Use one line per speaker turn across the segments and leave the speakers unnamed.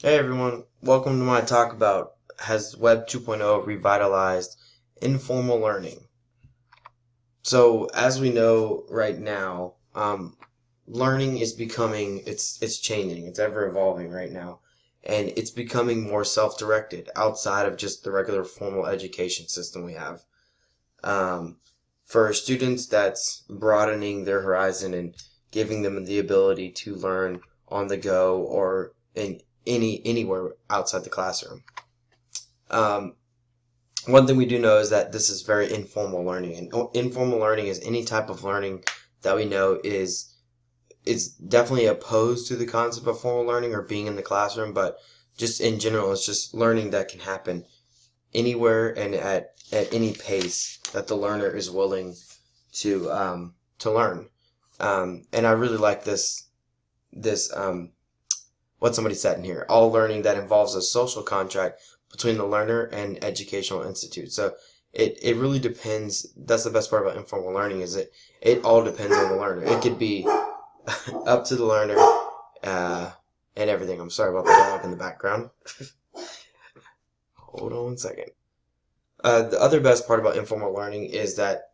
Hey everyone, welcome to my talk about has Web 2.0 revitalized informal learning. So as we know right now, learning is becoming it's changing, it's ever evolving right now, and it's becoming more self-directed outside of just the regular formal education system we have. Um, for students, that's broadening their horizon and giving them the ability to learn on the go or in anywhere outside the classroom. Um, One thing we do know is that this is very informal learning, and informal learning is any type of learning that we know is definitely opposed to the concept of formal learning or being in the classroom, but just in general, it's just learning that can happen anywhere and at any pace that the learner is willing to learn. And I really like this what somebody said in here. All learning that involves a social contract between the learner and educational institute. So it really depends. That's the best part about informal learning is it all depends on the learner. It could be up to the learner and everything. I'm sorry about the dog in the background. Hold on one second. The other best part about informal learning is that,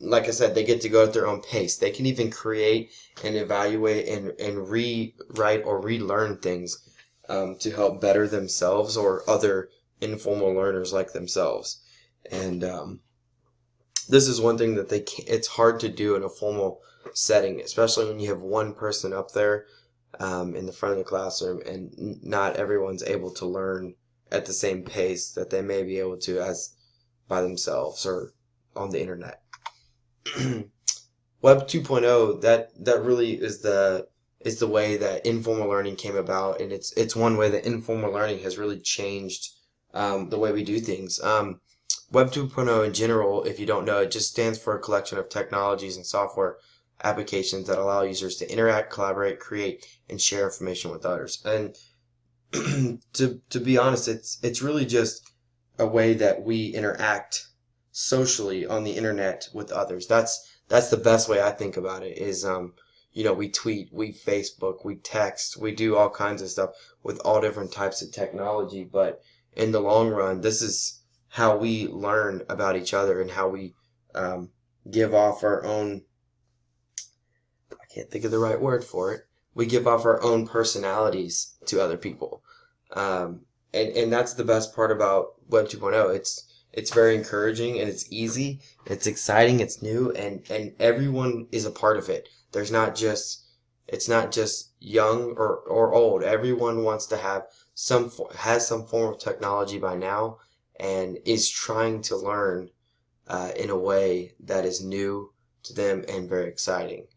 like I said, they get to go at their own pace. They can even create and evaluate and rewrite or relearn things to help better themselves or other informal learners like themselves. And this is one thing that it's hard to do in a formal setting, especially when you have one person up there in the front of the classroom and not everyone's able to learn at the same pace that they may be able to as by themselves or on the internet. Web 2.0, that really is the way that informal learning came about, and it's one way that informal learning has really changed the way we do things. Web 2.0 in general, if you don't know, it just stands for a collection of technologies and software applications that allow users to interact, collaborate, create, and share information with others. And to be honest, it's really just a way that we interact socially on the internet with others. That's the best way I think about it is we tweet, we Facebook, we text, we do all kinds of stuff with all different types of technology, but in the long run, this is how we learn about each other and how we um, give off our own, I can't think of the right word for it. We give off our own personalities to other people. And that's the best part about Web 2.0. It's very encouraging and it's easy, it's exciting, it's new, and everyone is a part of it. It's not just young or old. Everyone wants to have has some form of technology by now and is trying to learn in a way that is new to them and very exciting.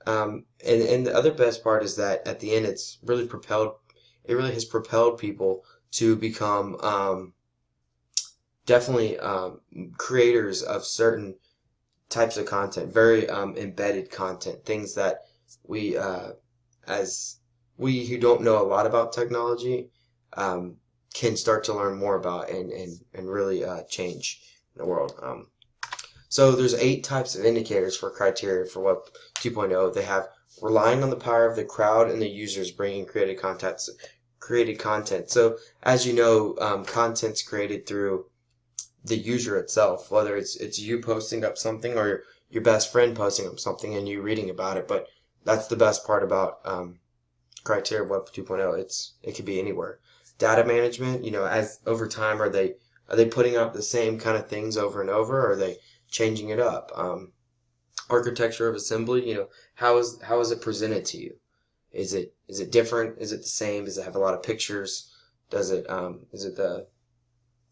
And the other best part is that at the end, it really has propelled people to become definitely creators of certain types of content, very embedded content, things that we, as we who don't know a lot about technology, um, can start to learn more about and really change the world. So there's 8 types of indicators for criteria for Web 2.0. They have relying on the power of the crowd and the users bringing created content. So as you know, content's created through the user itself, whether it's you posting up something or your best friend posting up something and you reading about it. But that's the best part about criteria of Web 2.0. It could be anywhere. Data management, as over time, are they putting out the same kind of things over and over, or are they changing it up? Architecture of assembly, how is it presented to you? Is it different? Is it the same? Does it have a lot of pictures? Does it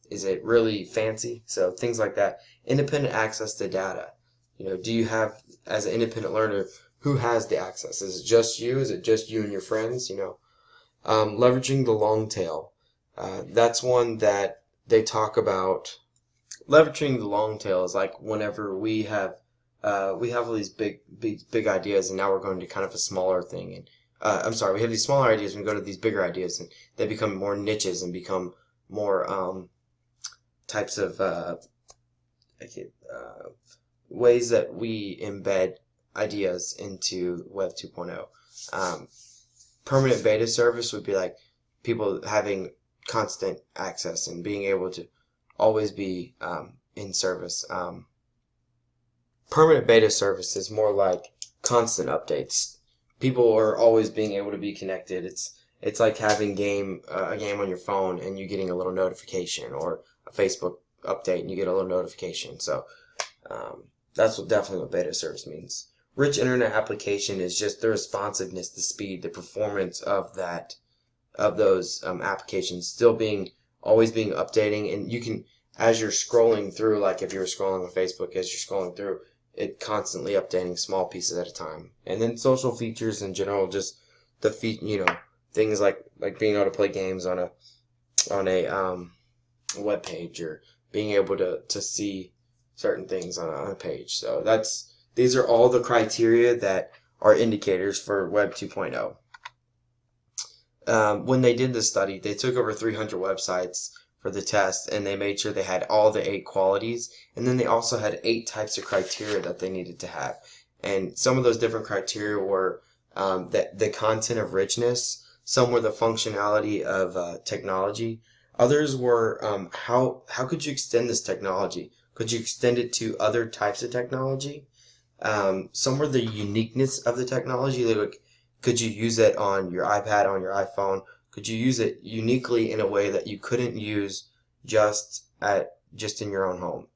is it really fancy? So things like that. Independent access to data. Do you have, as an independent learner, who has the access? Is it just you? Is it just you and your friends? Leveraging the long tail. That's one that they talk about. Leveraging the long tail is like whenever we have all these big ideas, and now we're going to kind of a smaller thing. And I'm sorry, we have these smaller ideas, and we go to these bigger ideas, and they become more niches and become more types of okay, ways that we embed ideas into Web 2.0. Permanent beta service would be like people having constant access and being able to always be in service. Permanent beta service is more like constant updates. People are always being able to be connected. It's like having a game on your phone and you getting a little notification, or a Facebook update and you get a little notification. So that's definitely what beta service means. Rich internet application is just the responsiveness, the speed, the performance of those applications still always being updating, and you can, as you're scrolling through, like if you were scrolling on Facebook, as you're scrolling through, it constantly updating small pieces at a time. And then social features in general, just things like being able to play games on a web page, or being able to see certain things on a page. So these are all the criteria that are indicators for Web 2.0. When they did this study, they took over 300 websites for the test, and they made sure they had all the 8 qualities, and then they also had 8 types of criteria that they needed to have. And some of those different criteria were the content of richness. Some were the functionality of technology. Others were how could you extend this technology? Could you extend it to other types of technology? Some were the uniqueness of the technology. Like, could you use it on your iPad, on your iPhone? Could you use it uniquely in a way that you couldn't use just in your own home?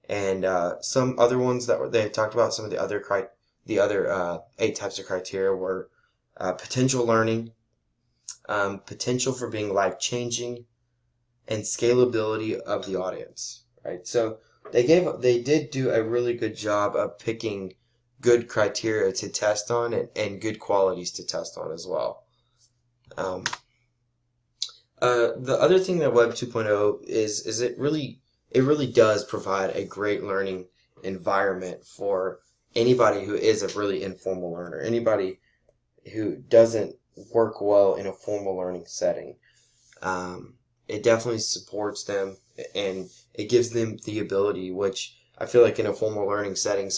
And some other ones that they talked about, some of the other 8 types of criteria were potential learning, potential for being life-changing, and scalability of the audience. Right. So they did do a really good job of picking good criteria to test on, and good qualities to test on as well. The other thing that Web 2.0 is it really does provide a great learning environment for anybody who is a really informal learner, anybody who doesn't work well in a formal learning setting. It definitely supports them, and it gives them the ability, which I feel like in a formal learning setting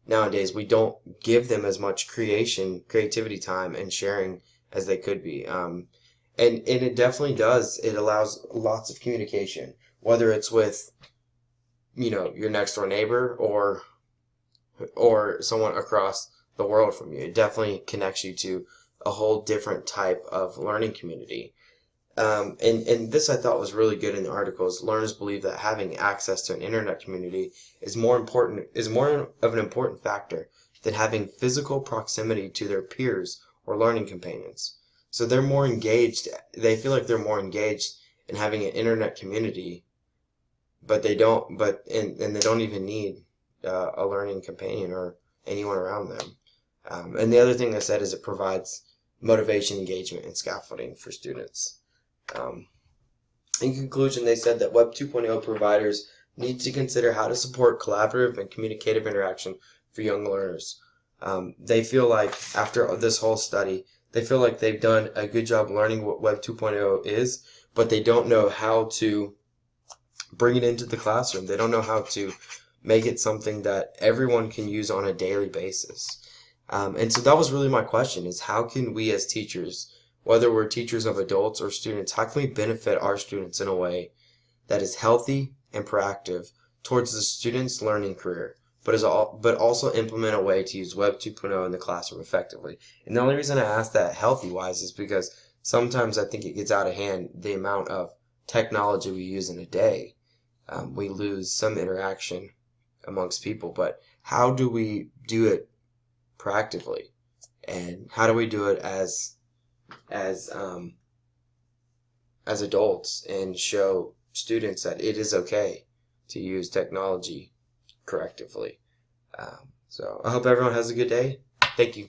nowadays we don't give them as much creativity time and sharing as they could be. And it definitely does. It allows lots of communication, whether it's with, your next door neighbor or someone across the world from you. It definitely connects you to a whole different type of learning community. And this I thought was really good in the articles. Learners believe that having access to an internet community is more of an important factor than having physical proximity to their peers or learning companions. So they're more engaged. They feel like they're more engaged in having an internet community, but they don't. And they don't even need a learning companion or anyone around them. And the other thing they said is it provides motivation, engagement, and scaffolding for students. In conclusion, they said that Web 2.0 providers need to consider how to support collaborative and communicative interaction for young learners. They feel like after this whole study, they feel like they've done a good job learning what Web 2.0 is, but they don't know how to bring it into the classroom. They don't know how to make it something that everyone can use on a daily basis. And so that was really my question, is how can we as teachers, whether we're teachers of adults or students, how can we benefit our students in a way that is healthy and proactive towards the student's learning career, but also implement a way to use Web 2.0 in the classroom effectively? And the only reason I ask that healthy-wise is because sometimes I think it gets out of hand, the amount of technology we use in a day. We lose some interaction amongst people, but how do we do it proactively? And how do we do it as adults, and show students that it is okay to use technology correctively? So I hope everyone has a good day. Thank you.